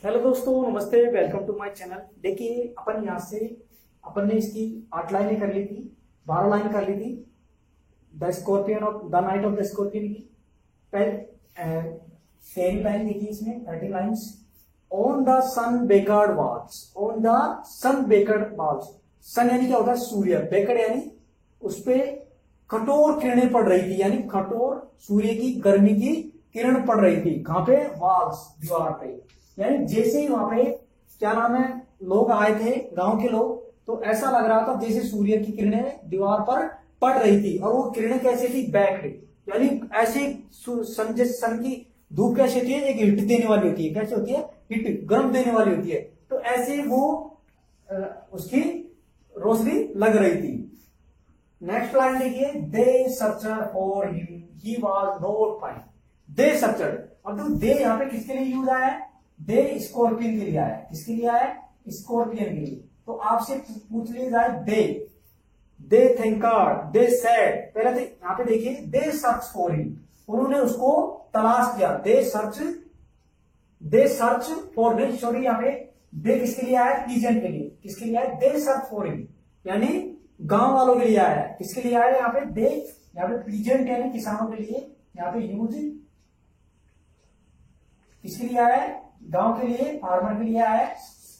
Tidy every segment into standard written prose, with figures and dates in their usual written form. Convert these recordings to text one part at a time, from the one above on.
Hello दोस्तों, नमस्ते। Welcome to my channel. देखिए, अपन यहाँ से अपन ने इसकी 8 लाइनें कर ली थी, 12 लाइन कर ली थी। The scorpion of the night of the scorpion की पहली लाइन देखिए, इसमें 30 lines. On the sun baked walls, on the sun baked walls. Sun यानी क्या होता है? सूर्य। बेकर्ड यानी उस पे कठोर किरणें पड़ रही थी, यानी कठोर सूर्य की गर्मी की किरण पड़ रही थी। कहां पे? वॉल्स, दीवार पे। यानी जैसे ही वहां पे क्या नाम है, लोग आए थे, गांव के लोग, तो ऐसा लग रहा था जैसे सूर्य की किरणें दीवार पर पड़ रही थी। और वो किरणें कैसे थी? बैक्ड, यानी ऐसे सन की धूप कैसे होती है? एक हिट देने वाली होती है। कैसे होती है? हिट, गर्म देने वाली होती है। तो ऐसे वो उसकी रोशनी लग रही थी। नेक्स्ट लाइन देखिए, they searched for him, he was not find. They searched, अब तो दे यहाँ पे किसके लिए यूज आया है? दे स्कॉर्पियन के लिए आया है। किसके लिए आया है? स्कॉर्पियन के लिए। तो आपसे पूछ लिया जाए दे थिंकर, दे सेड। पहले तो यहाँ पे देखिए, दे सर्च फॉर हिम, उन्होंने उसको तलाश किया। दे सर्च फॉर हिम, सॉरी, यहाँ पे दे किसके लिए आया है? पीजेंट के लिए। किसके लिए आया? दे सर्च फॉर हिम, यानी गांव वालों के लिए आया है। किसके लिए आया है यहाँ पे? दे, यहाँ पे पीजेंट यानी किसानों के लिए यहाँ पे यूज किसके लिए आया है? गांव के लिए, फार्मर के लिए आया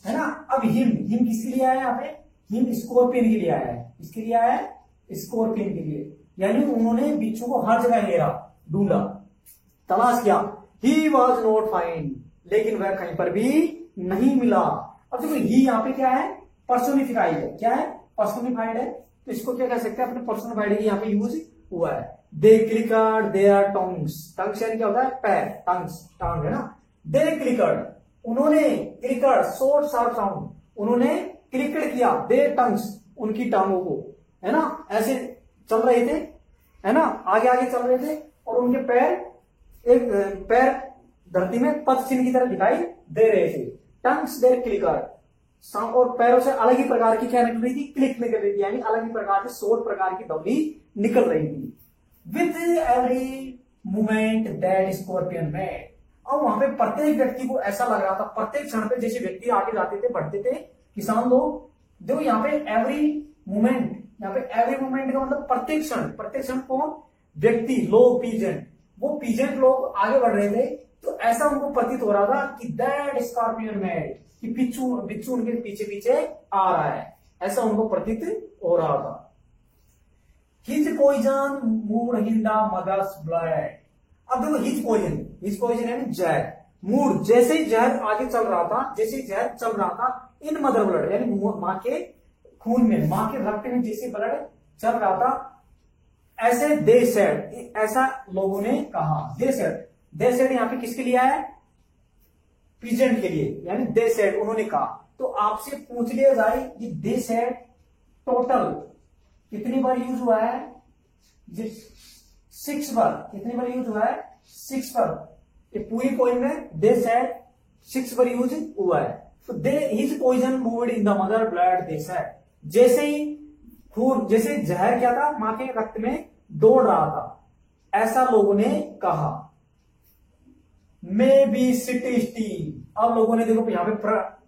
है ना। अब हिम किसके लिए आया है यहाँ पे? हिम स्कॉर्पियन के लिए आया है। किसके लिए आया है? स्कॉर्पियन के लिए। यानी उन्होंने बिच्छू को हर जगह घेरा, ढूंढा, तलाश किया। ही वॉज नॉट फाइंड, लेकिन वह कहीं पर भी नहीं मिला। अब देखो, ही यहाँ पे क्या है? पर्सोनिफाइड है। क्या है? पर्सोनिफाइड है। तो इसको क्या कह सकते हैं? अपने पर्सोनिफाइड यहाँ पे यूज हुआ है। दे क्लिकर्ड देयर टंग्स। टंग्स यानी क्या होता है? पैर, टंग्स, टांग है ना। दे क्लिकर्ड, उन्होंने, क्लिकर्ड शॉर्ट शार्प साउंड, उन्होंने क्लिकर्ड किया। दे टंग्स, उनकी टांगों को, है ना, ऐसे चल रहे थे, है ना, आगे आगे चल रहे थे। और उनके पैर, एक पैर धरती में पद चिन्ह की तरह दिखाई दे रहे थे। टंग्स देयर क्लिकर्ड, और पैरों से अलग ही प्रकार की क्या निकल रही थी? क्लिक निकल रही थी, यानी अलग ही प्रकार की, शॉर्ट प्रकार की ध्वनि निकल रही थी। With every movement that scorpion made. और वहां पे प्रत्येक व्यक्ति को ऐसा लग रहा था, प्रत्येक क्षण पे जैसे व्यक्ति आगे जाते थे, बढ़ते थे, किसान लोग, देखो यहाँ पे एवरी मूवमेंट, यहाँ पे एवरी मूवमेंट का मतलब प्रत्येक क्षण कौन? व्यक्ति, लोग, पीजेंट, वो पीजेंट लोग आगे बढ़ रहे थे। तो ऐसा उनको प्रतीत हो रहा था कि दैट स्कॉर्पियन मेड, कि बिच्छू उनके पीछे पीछे आ रहा है, ऐसा उनको प्रतीत हो रहा था। His poison moved in the mother's blood. अब देखो, हिज पॉइजन यानी जहर। मूड, जैसे ही जहर आगे चल रहा था, इन मदर ब्लड यानी मां के खून में, मां के रक्त में जैसे ब्लड चल रहा था, ऐसे दे सेड, ऐसा लोगों ने कहा। दे सेड यहाँ पे किसके लिए आया? पीजेंट के लिए, यानी दे सेड, उन्होंने कहा। तो आपसे पूछ लिया जाए कि दे सेड टोटल कितनी बार यूज हुआ है? 6 बार। कितनी बार यूज हुआ है? 6 बार। ये पूरी पोइम में दे सेड 6 बार यूज हुआ है। तो the his poison moved in the mother blood, they said, जैसे ही खून, जैसे जहर क्या था? मां के रक्त में दौड़ रहा था, ऐसा लोगों ने कहा। May be city steel. अब लोगों ने देखो यहाँ पे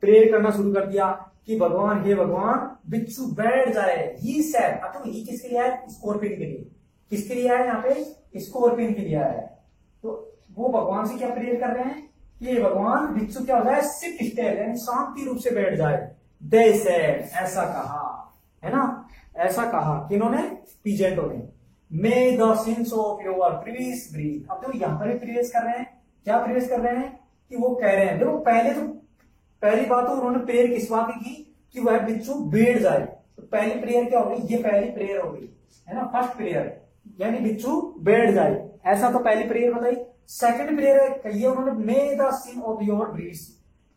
प्रेयर करना शुरू कर दिया कि भगवान, हे भगवान, बिच्छू बैठ जाए। ही सेड, अब ही किसके लिए आया? स्कॉर्पियन के लिए। किसके लिए आया यहाँ पे? स्कॉर्पियन के लिए आया है। तो वो भगवान से क्या प्रेयर कर रहे हैं कि भगवान, बिच्छू क्या हो जाए? सिट स्टिल, यानी शांति रूप से बैठ जाए। दे सेड, ऐसा कहा, है ना, ऐसा कहा किन्होंने? पीजेंटों ने। May the sins of your previous birth. अब तो यहाँ पर प्रीवियस कर रहे हैं, क्या प्रेयर कर रहे हैं? कि वो कह रहे हैं, देखो पहली बात तो उन्होंने प्रेयर किस बात की? कि वह बिच्छू बैठ जाए। तो पहली प्रेयर क्या हो गई? ये पहली प्रेयर हो गई, है ना, फर्स्ट प्रेयर, यानी बिच्छू बैठ जाए, ऐसा तो पहली प्रेयर बताई। सेकंड प्रेयर कहिए उन्होंने, may the sin of your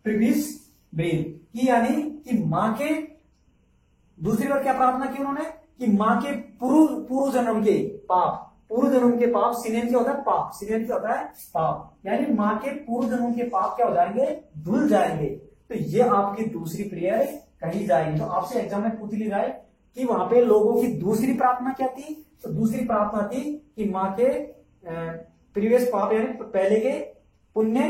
previous birth, की यानी कि मां के, दूसरी बार क्या प्रार्थना की उन्होंने? कि मां के पूर्व जन्म के पाप, पूर्व जन्म के पाप, सिनेन क्या होता है? पाप, सिनेन क्या होता है? पाप, यानी मां के पूर्व जन्म के पाप क्या हो जाएंगे? धुल जाएंगे। तो ये आपकी दूसरी प्रेयर कही जाएगी। तो आपसे एग्जाम में पूछ ली जाए कि वहां पे लोगों की दूसरी प्रार्थना क्या थी? तो दूसरी प्रार्थना थी कि मां के प्रीवियस पाप, यानी पहले के पुण्य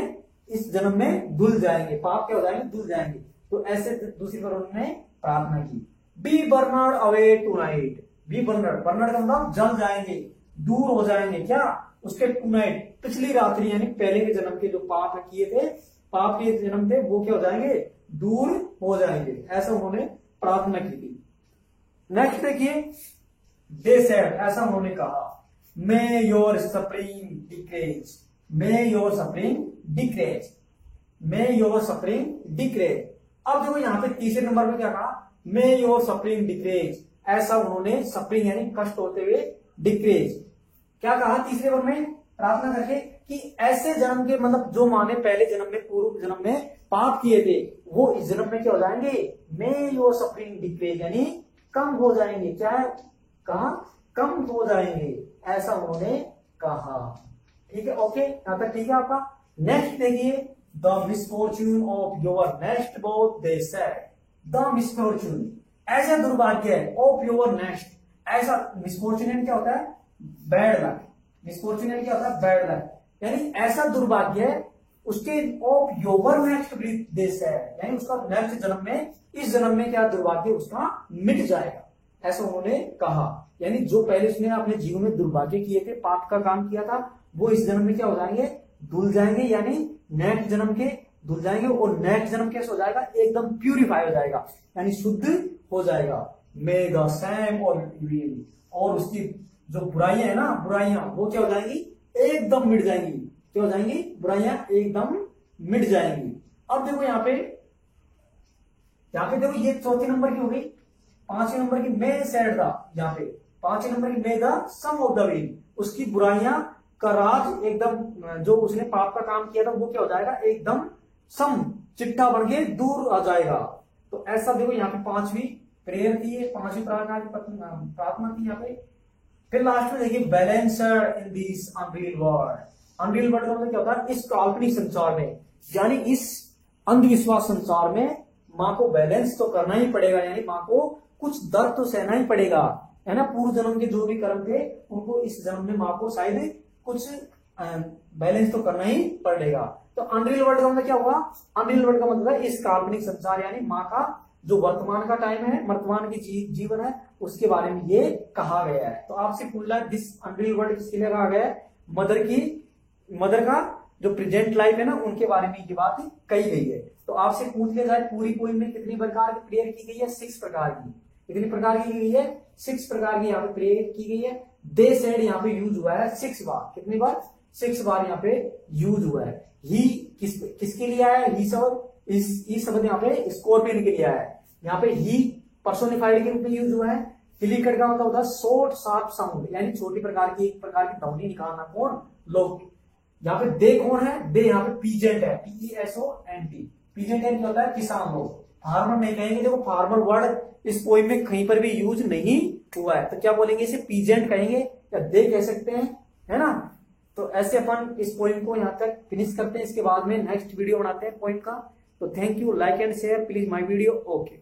इस जन्म में धुल जाएंगे, पाप क्या हो जाएंगे, धुल जाएंगे। तो ऐसे दूसरी बार उन्होंने प्रार्थना की, be burned away tonight. Be burned, burned का मतलब जल जाएंगे, दूर हो जाएंगे क्या उसके टुनाइट, पिछली रात्रि यानी पहले के जन्म के जो पाप किए थे, पाप के जन्म थे वो क्या हो जाएंगे, दूर हो जाएंगे। ऐसा उन्होंने प्रार्थना की थी। नेक्स्ट देखिए, दे सेड, ऐसा उन्होंने कहा, मे your suffering decrease, may your suffering decrease, may your suffering decrease. अब देखो यहाँ पे तीसरे नंबर पे क्या कहा, मे योर सफरिंग डिक्रीज, ऐसा उन्होंने सफरिंग यानी कष्ट होते हुए डिक्रीज, क्या कहा तीसरे बार में प्रार्थना करके कि ऐसे जन्म के मतलब जो माँ ने पहले जन्म में, पूर्व जन्म में पाप किए थे वो इस जन्म में क्या हो जाएंगे, मे योर सफरिंग डिक्रीज यानी कम हो जाएंगे। क्या है कहा, कम हो जाएंगे, ऐसा उन्होंने कहा। ठीक है, ओके, यहां तक ठीक है आपका। नेक्स्ट देखिए, the misfortune of your next both they said, the misfortune, ऐसा दुर्भाग्य ऑफ योर नेक्स्ट, ऐसा मिसफॉर्च्यून क्या होता है, बैड लक, मिसफॉर्च्यून क्या होता है, बैड लक, यानी ऐसा दुर्भाग्य उसके ऑफ योर नेक्स्ट देश है, यानी उसका नेक्स्ट जन्म में, इस जन्म में क्या दुर्भाग्य उसका मिट जाएगा, ऐसा उन्होंने कहा। यानी जो पहले उसने अपने जीवन में दुर्भाग्य किए थे, पाप का काम किया था, वो इस जन्म में क्या हो जाएंगे, धुल जाएंगे, यानी नेक्स्ट जन्म के धुल जाएंगे, और नेक्स्ट जन्म कैसे हो जाएगा, एकदम प्यूरिफाई हो जाएगा, यानी शुद्ध हो जाएगा। मे द सैम और उसकी जो बुराइयां है ना, बुराइयां वो क्या हो जाएंगी, एकदम मिट जाएंगी, क्या हो जाएंगी, बुराइयां एकदम मिट जाएंगी। अब देखो यहाँ पे देखो ये चौथे नंबर की हो गई। पांचवें नंबर की मे सेड द, यहाँ पे पांचवें नंबर की may the sum of the evil, उसकी बुराइयां का राज एकदम, जो उसने पाप का काम किया था वो क्या हो जाएगा, एकदम सम चिट्ठा बन के दूर आ जाएगा। तो ऐसा देखो यहाँ पे पांचवी प्रेयर थी, पांचवी प्रार्थना थी यहाँ पे। फिर लास्ट में देखिए, balancer in this unreal world, unreal world का मतलब क्या होता है, इस काल्पनिक संसार में, यानी इस अंधविश्वास संसार में माँ को बैलेंस तो करना ही पड़ेगा, यानी माँ को कुछ दर्द तो सहना ही पड़ेगा, है ना। पूर्व जन्म के जो भी कर्म थे उनको इस जन्म में माँ को शायद कुछ बैलेंस तो करना ही पड़ेगा। तो अनरियल वर्ल्ड का मतलब क्या हुआ, अनरियल वर्ल्ड का मतलब है इस काल्पनिक संसार, यानी माँ का जो वर्तमान का टाइम है, वर्तमान की जीवन है, उसके बारे में ये कहा गया है। तो आपसे पूछ रहा है दिस अनरियल वर्ल्ड किसके लिए कहा गया है, मदर का जो प्रेजेंट लाइफ है ना, उनके बारे में ये बात कही गई है। तो आपसे पूछ लिया जाए पूरी पोइम में कितनी प्रकार की प्रेयर की गई है, 6 प्रकार की। कितनी प्रकार की गई है, 6 प्रकार की यहाँ पे प्रेयर की गई है। दे सेड यहाँ पे यूज हुआ है 6 बार, कितनी बार, 6 बार यहाँ पे यूज हुआ है। ही किसके लिए आया, ही शब्द यहाँ पे स्कॉर्पियन के लिए आया है। यहाँ पे ही पर्सोनिफाइड के रूप में यूज हुआ है। हिलिकट का मतलब होता है शॉर्ट शार्प साउंड, यानी छोटी प्रकार की ध्वनि निकालना, कौन, लोग। यहाँ पे दे कौन है, दे यहाँ पे पीजेंट है, PESONT, पीजेंट क्या होता है, किसान लोग। फार्मर नहीं कहेंगे, देखो फार्मर वर्ड इस पोइम में कहीं पर भी यूज नहीं हुआ है, तो क्या बोलेंगे, इसे पीजेंट कहेंगे या दे कह सकते हैं, है ना। तो ऐसे अपन इस पोइम को यहाँ तक फिनिश करते हैं, इसके बाद में नेक्स्ट वीडियो बनाते हैं पोइम का। तो thank you, like and share please my video, okay.